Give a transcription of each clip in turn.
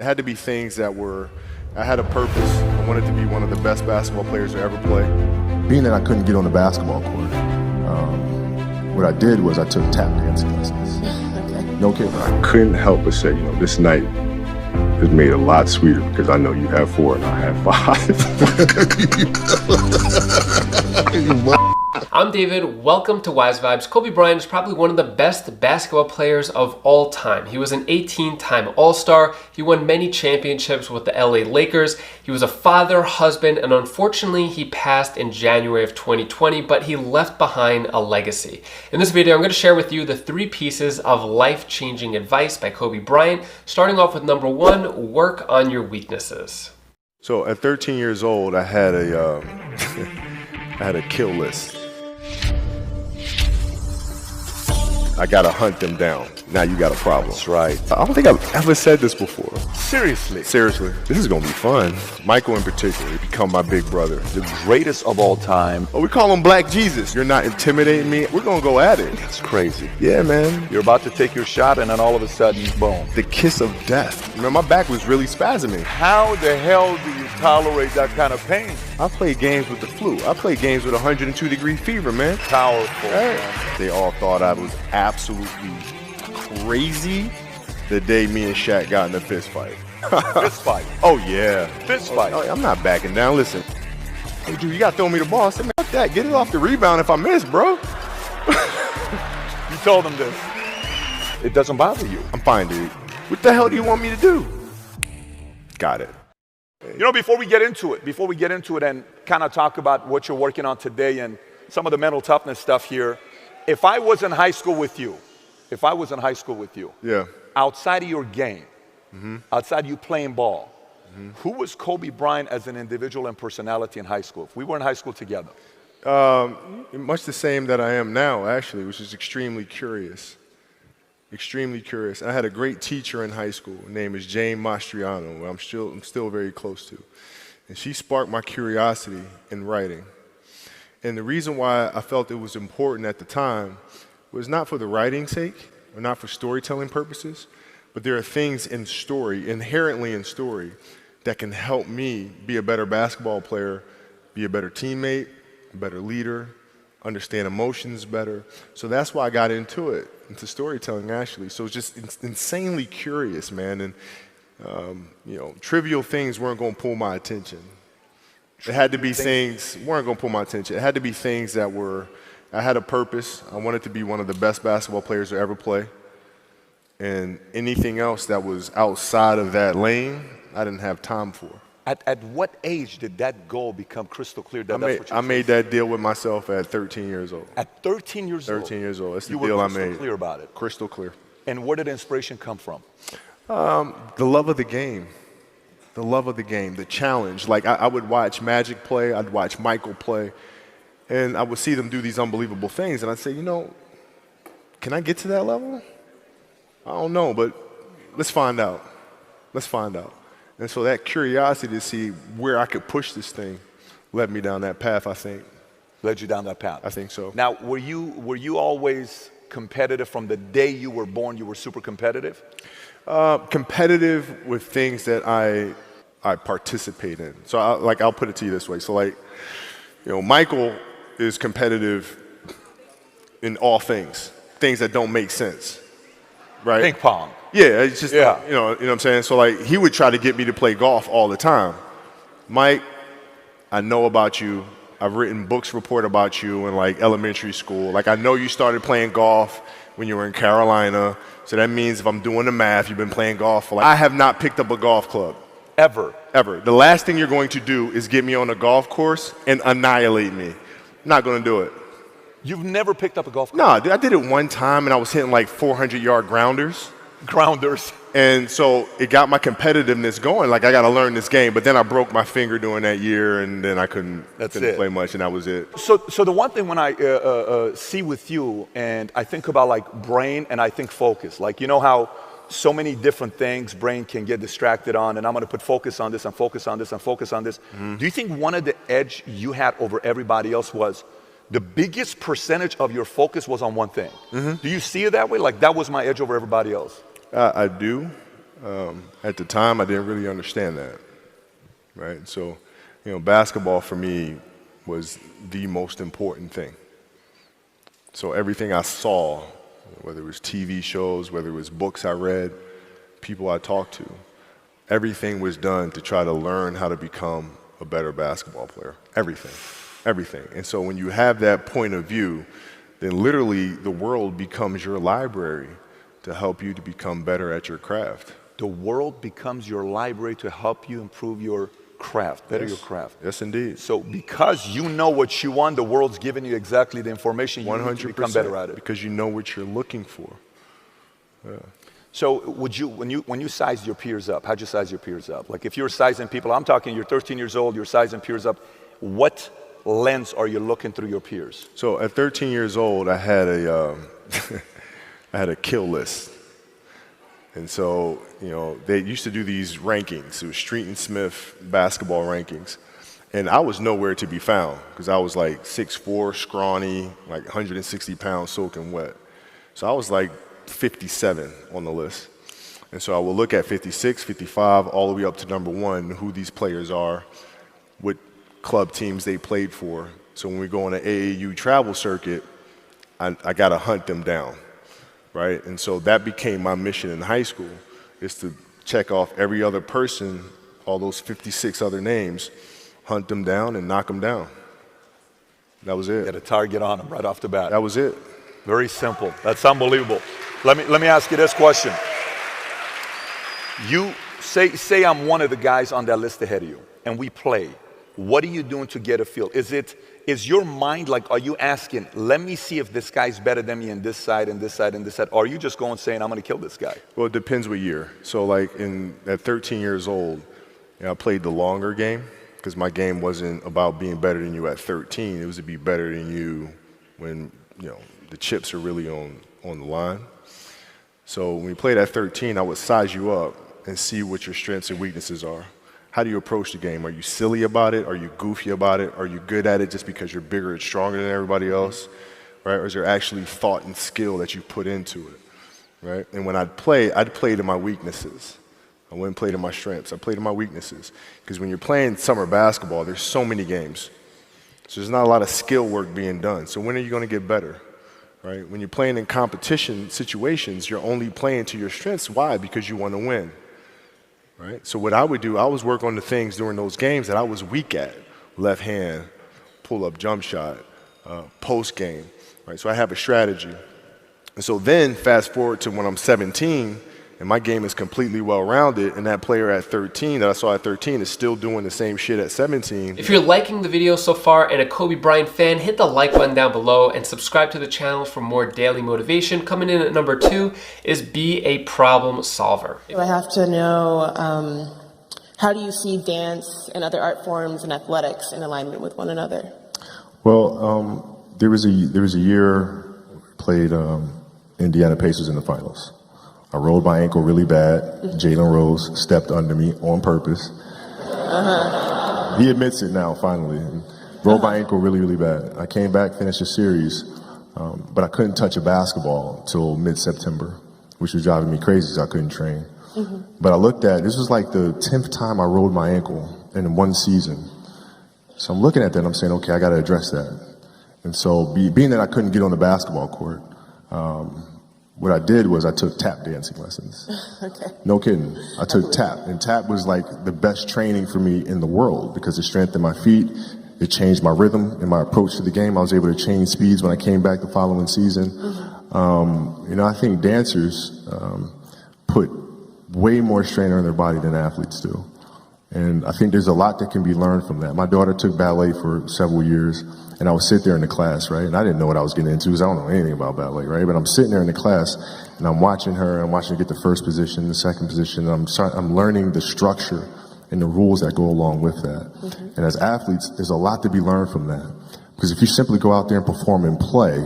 It had to be things that I had a purpose. I wanted to be one of the best basketball players to ever play. Being that I couldn't get on the basketball court, what I did was I took tap dancing lessons. No kidding. I couldn't help but say, this night is made a lot sweeter because I know you have 4 and I have 5. I'm David, welcome to Wise Vibes. Kobe Bryant is probably one of the best basketball players of all time. He was an 18-time All-Star. He won many championships with the LA Lakers. He was a father, husband, and unfortunately he passed in January of 2020, but he left behind a legacy. In this video, I'm going to share with you the 3 pieces of life-changing advice by Kobe Bryant, starting off with number 1, work on your weaknesses. So at 13 years old, I had a I had a kill list. I gotta hunt them down. Now you got a problem. That's right. I don't think I've ever said this before. Seriously. Seriously. This is gonna be fun. Michael in particular, he become my big brother. The greatest of all time. Oh, we call him Black Jesus. You're not intimidating me. We're gonna go at it. That's crazy. Yeah, man. You're about to take your shot and then all of a sudden, boom. The kiss of death. Man, my back was really spasming. How the hell do you tolerate that kind of pain? I played games with the flu. I played games with 102-degree fever, man. Powerful. Right. They all thought I was absolutely crazy the day me and Shaq got in a fist fight. Fist fight. Oh, yeah. Fist fight. Oh, I'm not backing down. Listen. Hey, dude, you got to throw me the ball. I said, man, fuck that. Get it off the rebound if I miss, bro. You told them this. It doesn't bother you. I'm fine, dude. What the hell do you want me to do? Got it. Before we get into it and kind of talk about what you're working on today and some of the mental toughness stuff here, if I was in high school with you, Yeah. outside of your game, outside you playing ball, who was Kobe Bryant as an individual and personality in high school? If we were in high school together. Much the same that I am now, actually, which is extremely curious. Extremely curious. I had a great teacher in high school. Her name is Jane Mastriano, who I'm still very close to. And she sparked my curiosity in writing. And the reason why I felt it was important at the time was not for the writing's sake, or not for storytelling purposes, but there are things in story, inherently in story, that can help me be a better basketball player, be a better teammate, a better leader, understand emotions better. So that's why I got into storytelling, actually. So it's just insanely curious, man. And, trivial things weren't going to pull my attention. It had to be things weren't going to pull my attention. It had to be things that I had a purpose. I wanted to be one of the best basketball players to ever play. And anything else that was outside of that lane, I didn't have time for. At what age did that goal become crystal clear? I made that deal with myself at 13 years old. At 13 years old? 13 years old. That's the deal I made. You were crystal clear about it? Crystal clear. And where did inspiration come from? The love of the game. The love of the game, the challenge. Like, I would watch Magic play, I'd watch Michael play, and I would see them do these unbelievable things, and I'd say, can I get to that level? I don't know, but let's find out. Let's find out. And so that curiosity to see where I could push this thing led me down that path, I think. Led you down that path? I think so. Now, were you always competitive from the day you were born? You were super competitive? Competitive with things that I participate in. So I'll put it to you this way. So Michael is competitive in all things that don't make sense, right? Ping pong. Yeah, it's just, yeah. You know what I'm saying? So he would try to get me to play golf all the time. Mike, I know about you. I've written books report about you in elementary school. I know you started playing golf when you were in Carolina. So that means if I'm doing the math, you've been playing golf for I have not picked up a golf club. Ever. Ever. The last thing you're going to do is get me on a golf course and annihilate me. Not going to do it. You've never picked up a golf No, club? I did it one time and I was hitting 400-yard grounders. Grounders. And so it got my competitiveness going. I got to learn this game. But then I broke my finger during that year, and then I couldn't play much, and that was it. So the one thing when I see with you, and I think about brain and I think focus. How so many different things brain can get distracted on, and I'm going to put focus on this and focus on this and focus on this. Mm-hmm. Do you think one of the edge you had over everybody else was the biggest percentage of your focus was on one thing? Mm-hmm. Do you see it that way? That was my edge over everybody else? I do. At the time, I didn't really understand that, right? So, basketball for me was the most important thing. So everything I saw, whether it was TV shows, whether it was books I read, people I talked to, everything was done to try to learn how to become a better basketball player. Everything. And so when you have that point of view, then literally the world becomes your library to help you to become better at your craft. The world becomes your library to help you improve your craft, better your craft. Yes, indeed. So because you know what you want, the world's giving you exactly the information you need to become better at it. Because you know what you're looking for. Yeah. So when you sized your peers up, how'd you size your peers up? Like if you're sizing people, I'm talking you're 13 years old, you're sizing peers up, what lens are you looking through your peers? So at 13 years old, I had a I had a kill list. And so, they used to do these rankings. It was Street and Smith basketball rankings. And I was nowhere to be found because I was like 6'4", scrawny, like 160 pounds soaking wet. So I was like 57 on the list. And so I will look at 56, 55, all the way up to number 1, who these players are, what club teams they played for. So when we go on an AAU travel circuit, I got to hunt them down. Right? And so that became my mission in high school, is to check off every other person, all those 56 other names, hunt them down and knock them down. That was it. Get a target on them right off the bat. That was it. Very simple. That's unbelievable. Let me ask you this question. You say I'm one of the guys on that list ahead of you, and we play. What are you doing to get a feel? Is your mind like, are you asking, let me see if this guy's better than me in this side and this side and this side? Or are you just going saying, I'm going to kill this guy? Well, it depends what year. So like at 13 years old, I played the longer game because my game wasn't about being better than you at 13. It was to be better than you when, the chips are really on the line. So when we played at 13, I would size you up and see what your strengths and weaknesses are. How do you approach the game? Are you silly about it? Are you goofy about it? Are you good at it just because you're bigger and stronger than everybody else? Right? Or is there actually thought and skill that you put into it? Right? And when I'd play to my weaknesses. I wouldn't play to my strengths. I played to my weaknesses. Because when you're playing summer basketball, there's so many games. So there's not a lot of skill work being done. So when are you going to get better? Right? When you're playing in competition situations, you're only playing to your strengths. Why? Because you want to win. Right? So what I would do, I was work on the things during those games that I was weak at. Left hand, pull-up jump shot, post game. Right? So I have a strategy. And so then fast forward to when I'm 17 and my game is completely well-rounded, and that player at 13 that I saw at 13 is still doing the same shit at 17. If you're liking the video so far and a Kobe Bryant fan, hit the like button down below and subscribe to the channel for more daily motivation. Coming in at number 2 is be a problem solver. I have to know, how do you see dance and other art forms and athletics in alignment with one another? Well, there was a year played Indiana Pacers in the finals. I rolled my ankle really bad. Jalen Rose stepped under me on purpose. He admits it now, finally. Rolled my ankle really, really bad. I came back, finished the series, but I couldn't touch a basketball until mid-September, which was driving me crazy because I couldn't train. But I looked at, this was like the 10th time I rolled my ankle in one season. So I'm looking at that and I'm saying, okay, I got to address that. And so being that I couldn't get on the basketball court, what I did was I took tap dancing lessons. Okay. No kidding. I took tap, and tap was like the best training for me in the world because it strengthened my feet, it changed my rhythm and my approach to the game. I was able to change speeds when I came back the following season. I think dancers put way more strain on their body than athletes do. And I think there's a lot that can be learned from that. My daughter took ballet for several years, and I would sit there in the class, right? And I didn't know what I was getting into because I don't know anything about ballet, right? But I'm sitting there in the class, and I'm watching her get the first position, the second position, and I'm learning the structure and the rules that go along with that. And as athletes, there's a lot to be learned from that. Because if you simply go out there and perform and play,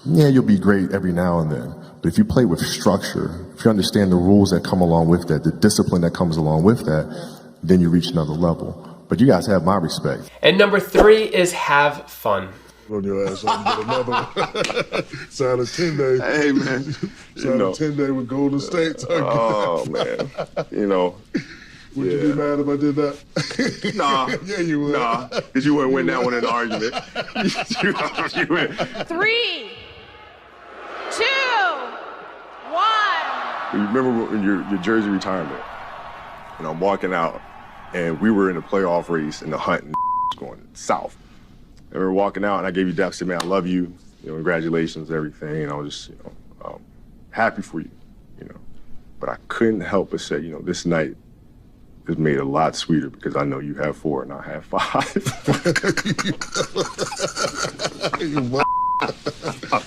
yeah, you'll be great every now and then. But if you play with structure, if you understand the rules that come along with that, the discipline that comes along with that, then you reach another level. But you guys have my respect. And number 3 is have fun. on your ass. So I can get another one. Sign a 10-day. Hey, man. Sign a 10-day with Golden State. Oh, man. You know. Would you be mad if I did that? Nah. Yeah, you would. Nah, because you wouldn't win that one in an argument. you win. 3, 2, 1. You remember when your jersey retirement, and I'm walking out, and we were in a playoff race, and the hunt and was going south. And we were walking out, and I gave you daps, said, man, I love you, congratulations, everything, and I was just, happy for you, But I couldn't help but say, this night is made a lot sweeter because I know you have 4 and I have 5.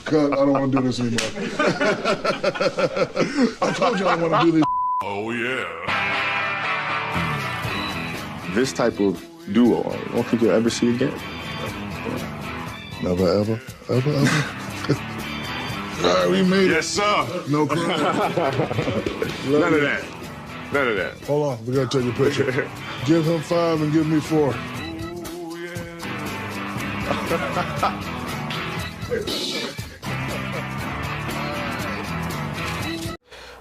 God, I don't want to do this anymore. I told you I don't want to do this. Oh, yeah. This type of duo, I don't think you'll ever see again. Never, ever. All right, we made it. Yes, sir. No crime. None of that. None of that. Hold on, we gotta take a picture. Give him 5 and give me 4.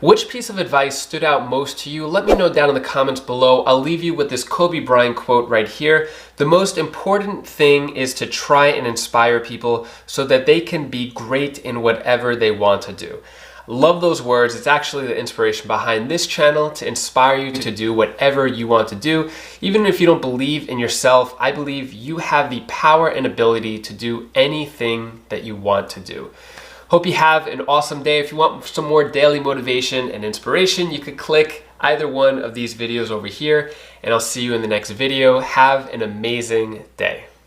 Which piece of advice stood out most to you? Let me know down in the comments below. I'll leave you with this Kobe Bryant quote right here. The most important thing is to try and inspire people so that they can be great in whatever they want to do. Love those words. It's actually the inspiration behind this channel, to inspire you to do whatever you want to do. Even if you don't believe in yourself, I believe you have the power and ability to do anything that you want to do. Hope you have an awesome day. If you want some more daily motivation and inspiration, you could click either one of these videos over here, and I'll see you in the next video. Have an amazing day.